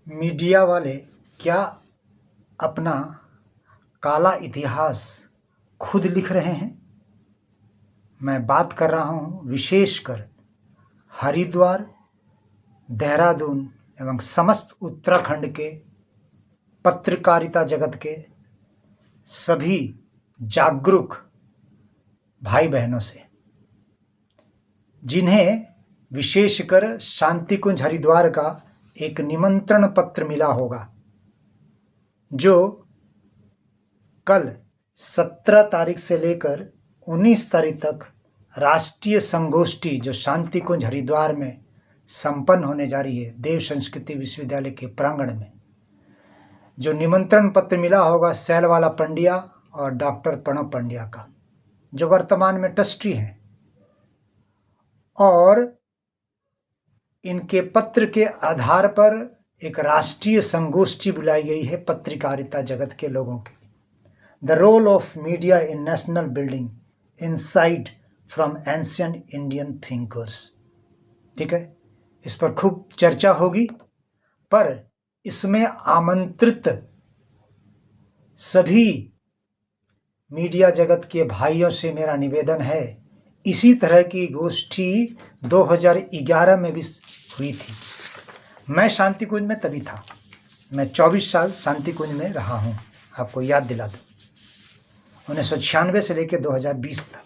Media वाले क्या अपना काला इतिहास खुद लिख रहे हैं? मैं बात कर रहा हूं विशेषकर हरिद्वार, देहरादून एवं समस्त उत्तराखंड के पत्रकारिता जगत के सभी जागरूक भाई बहनों से, जिन्हें विशेषकर शांति कुंज हरिद्वार का एक निमंत्रण पत्र मिला होगा, जो कल 17 तारीख से लेकर 19 तारीख तक राष्ट्रीय संगोष्ठी जो शांति कुंज हरिद्वार में संपन्न होने जा रही है, देव संस्कृति विश्वविद्यालय के प्रांगण में, जो निमंत्रण पत्र मिला होगा सैलवाला पंड्या और डॉक्टर प्रणव पंड्या का, जो वर्तमान में ट्रस्टी हैं, और इनके पत्र के आधार पर एक राष्ट्रीय संगोष्ठी बुलाई गई है पत्रकारिता जगत के लोगों की। The role of media in national building insight from ancient Indian thinkers. ठीक है, इस पर खूब चर्चा होगी, पर इसमें आमंत्रित सभी मीडिया जगत के भाइयों से मेरा निवेदन है, इसी तरह की गोष्ठी 2011 में भी हुई थी। मैं शांति कुंज में तभी था, मैं 24 साल शांति कुंज में रहा हूँ, आपको याद दिला दूँ, 1996 से लेकर 2020 तक।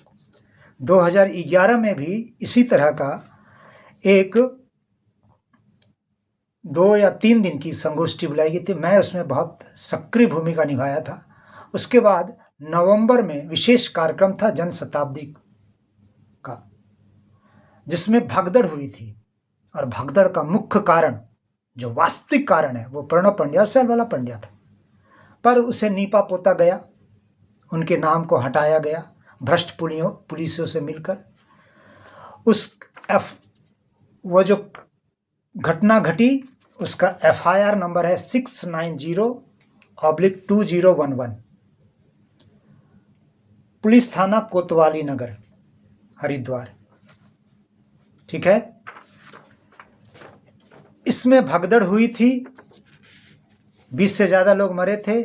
2011 में भी इसी तरह का एक 2 या 3 दिन की संगोष्ठी बुलाई गई थी, मैं उसमें बहुत सक्रिय भूमिका निभाया था। उसके बाद नवंबर में विशेष कार्यक्रम था जन शताब्दी का, जिसमें भगदड़ हुई थी, और भगदड़ का मुख्य कारण, जो वास्तविक कारण है, वो प्रणव पंड्या और सैलवाला पंड्या था, पर उसे नीपा पोता गया, उनके नाम को हटाया गया भ्रष्ट पुलिसों से मिलकर। वो जो घटना घटी, उसका FIR नंबर है 690/2011, पुलिस थाना कोतवाली नगर हरिद्वार। ठीक है, इसमें भगदड़ हुई थी, 20 से ज़्यादा लोग मरे थे,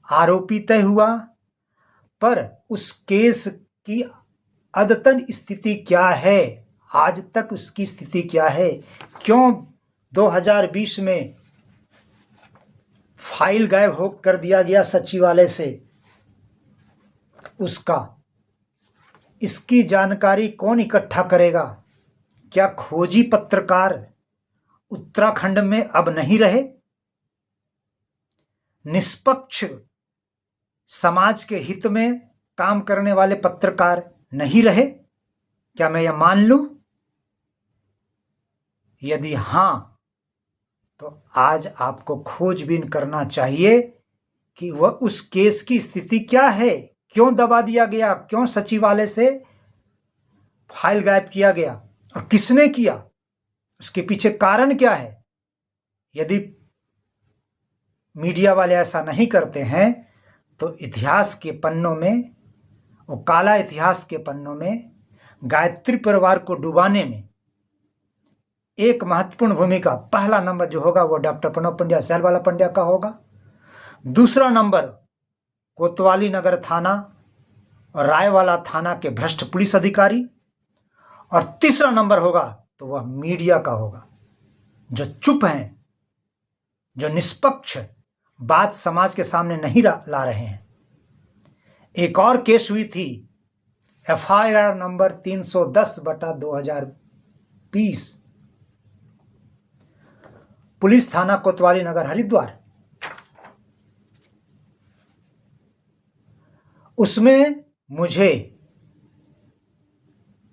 आरोपी तय हुआ, पर उस केस की अद्यतन स्थिति क्या है, आज तक उसकी स्थिति क्या है, क्यों 2020 में फाइल गायब हो कर दिया गया सचिवालय से, इसकी जानकारी कौन इकट्ठा करेगा? क्या खोजी पत्रकार उत्तराखंड में अब नहीं रहे? निष्पक्ष समाज के हित में काम करने वाले पत्रकार नहीं रहे? क्या मैं यह मान लूं? यदि हां, तो आज आपको खोजबीन करना चाहिए कि वह उस केस की स्थिति क्या है, क्यों दबा दिया गया, क्यों सचिवालय से फाइल गायब किया गया, और किसने किया, उसके पीछे कारण क्या है। यदि मीडिया वाले ऐसा नहीं करते हैं, तो इतिहास के पन्नों में, वो काला इतिहास के पन्नों में गायत्री परिवार को डुबाने में एक महत्वपूर्ण भूमिका, पहला नंबर जो होगा वो डॉक्टर प्रणव पंड्या सैलवाला पंड्या का होगा, दूसरा नंबर कोतवाली नगर थाना और रायवाला थाना के भ्रष्ट पुलिस अधिकारी, और तीसरा नंबर होगा तो वह मीडिया का होगा, जो चुप हैं, जो निष्पक्ष बात समाज के सामने नहीं ला रहे हैं। एक और केस हुई थी, FIR नंबर 310/2020, पुलिस थाना कोतवाली नगर हरिद्वार। उसमें मुझे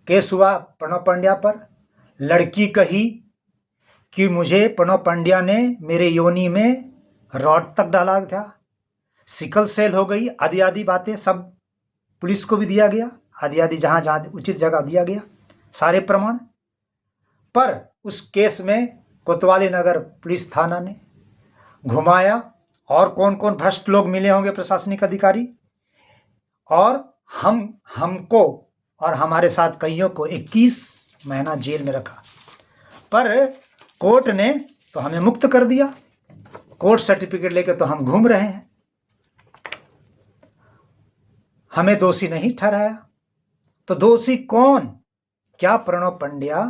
केस हुआ प्रणव पंड्या पर। लड़की कही कि मुझे प्रणव पंड्या ने मेरे योनि में रॉड तक डाला था, सिकल सेल हो गई, आदि आदि बातें सब पुलिस को भी दिया गया, आदि आदि जहाँ जहाँ उचित जगह दिया गया, सारे प्रमाण। पर उस केस में कोतवाली नगर पुलिस थाना ने घुमाया, और कौन कौन भ्रष्ट लोग मिले होंगे प्रशासनिक अधिकारी, और हमको और हमारे साथ कईयों को 21 महीना जेल में रखा, पर कोर्ट ने तो हमें मुक्त कर दिया। कोर्ट सर्टिफिकेट लेके तो हम घूम रहे हैं, हमें दोषी नहीं ठहराया। तो दोषी कौन? क्या प्रणव पंड्या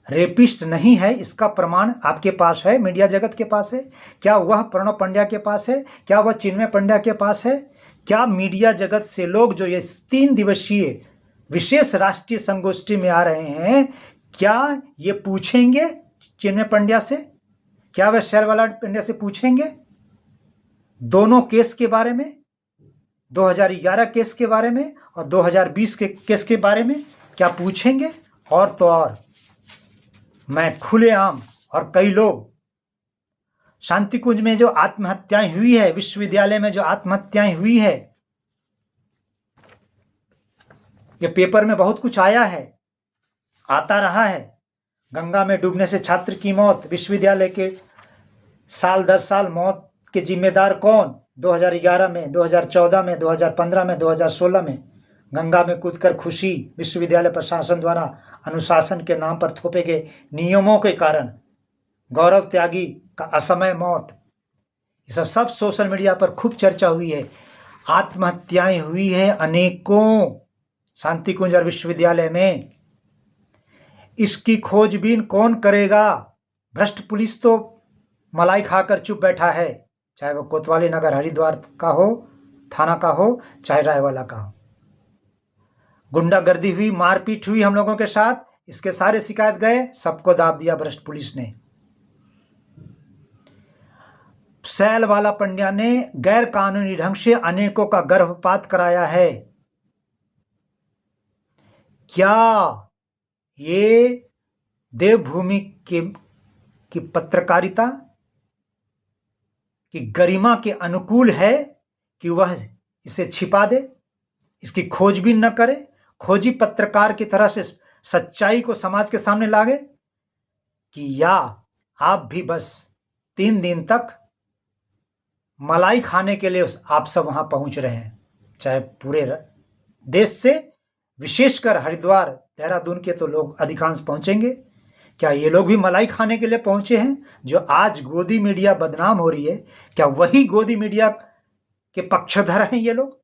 रेपिस्ट नहीं है? इसका प्रमाण आपके पास है, मीडिया जगत के पास है? क्या वह प्रणव पंड्या के पास है? क्या वह चिन्मय पंड्या के पास है? क्या मीडिया जगत से लोग जो ये 3 दिवसीय विशेष राष्ट्रीय संगोष्ठी में आ रहे हैं, क्या ये पूछेंगे चिन्मय पंड्या से? क्या वह शैलवाला पंड्या से पूछेंगे दोनों केस के बारे में, 2011 केस के बारे में और 2020 के केस के बारे में? क्या पूछेंगे? और तो और मैं खुलेआम, और कई लोग शांति कुंज में जो आत्महत्याएं हुई है, विश्वविद्यालय में जो आत्महत्याएं हुई है, ये पेपर में बहुत कुछ आया है, आता रहा है। गंगा में डूबने से छात्र की मौत, विश्वविद्यालय के साल दर साल मौत के जिम्मेदार कौन? 2011 में, 2014 में, 2015 में, 2016 में गंगा में कूदकर खुशी, विश्वविद्यालय प्रशासन द्वारा अनुशासन के नाम पर थोपे गए नियमों के कारण गौरव त्यागी का असमय मौत, ये सब सोशल मीडिया पर खूब चर्चा हुई है। आत्महत्याएं हुई है अनेकों शांति कुंज और विश्वविद्यालय में। इसकी खोजबीन कौन करेगा? भ्रष्ट पुलिस तो मलाई खाकर चुप बैठा है, चाहे वो कोतवाली नगर हरिद्वार का हो, थाना का हो, चाहे रायवाला का हो। गुंडागर्दी हुई, मारपीट हुई हम लोगों के साथ, इसके सारे शिकायत गए, सबको दाब दिया भ्रष्ट पुलिस ने। शैलवाला पंड्या ने गैर कानूनी ढंग से अनेकों का गर्भपात कराया है। क्या ये देवभूमि की पत्रकारिता की गरिमा के अनुकूल है कि वह इसे छिपा दे, इसकी खोजबीन न करे, खोजी पत्रकार की तरह से सच्चाई को समाज के सामने लागे? कि या आप भी बस 3 दिन तक मलाई खाने के लिए आप सब वहां पहुंच रहे हैं? चाहे पूरे देश से, विशेषकर हरिद्वार देहरादून के तो लोग अधिकांश पहुंचेंगे, क्या ये लोग भी मलाई खाने के लिए पहुंचे हैं? जो आज गोदी मीडिया बदनाम हो रही है, क्या वही गोदी मीडिया के पक्षधर हैं ये लोग?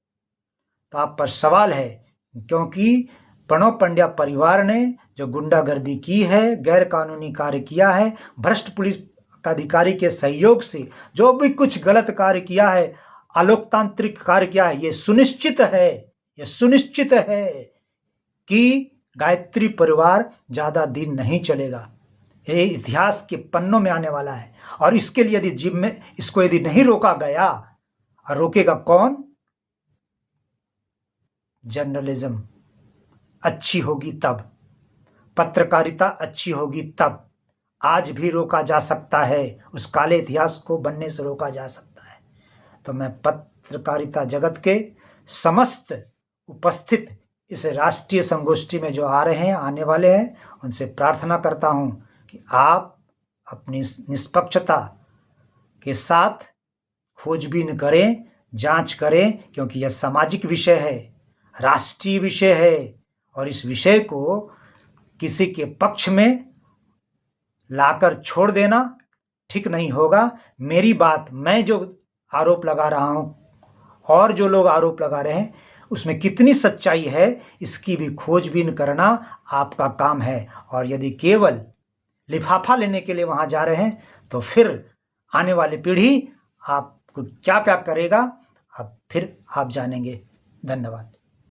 तो आप पर सवाल है, क्योंकि प्रणव पंड्या परिवार ने जो गुंडागर्दी की है, गैर कानूनी कार्य किया है, भ्रष्ट पुलिस अधिकारी के सहयोग से जो भी कुछ गलत कार्य किया है, अलोकतांत्रिक कार्य किया है, ये सुनिश्चित है कि गायत्री परिवार ज्यादा दिन नहीं चलेगा। ये इतिहास के पन्नों में आने वाला है। और इसके लिए इसको यदि नहीं रोका गया, और रोकेगा कौन? जर्नलिज्म अच्छी होगी तब, पत्रकारिता अच्छी होगी तब। आज भी रोका जा सकता है, उस काले इतिहास को बनने से रोका जा सकता है। तो मैं पत्रकारिता जगत के समस्त उपस्थित इस राष्ट्रीय संगोष्ठी में जो आ रहे हैं, आने वाले हैं, उनसे प्रार्थना करता हूं कि आप अपनी निष्पक्षता के साथ खोजबीन करें, जांच करें, क्योंकि यह सामाजिक विषय है, राष्ट्रीय विषय है, और इस विषय को किसी के पक्ष में लाकर छोड़ देना ठीक नहीं होगा। मेरी बात, मैं जो आरोप लगा रहा हूं और जो लोग आरोप लगा रहे हैं, उसमें कितनी सच्चाई है, इसकी भी खोजबीन करना आपका काम है। और यदि केवल लिफाफा लेने के लिए वहां जा रहे हैं, तो फिर आने वाली पीढ़ी आपको क्या क्या करेगा, अब फिर आप जानेंगे। धन्यवाद।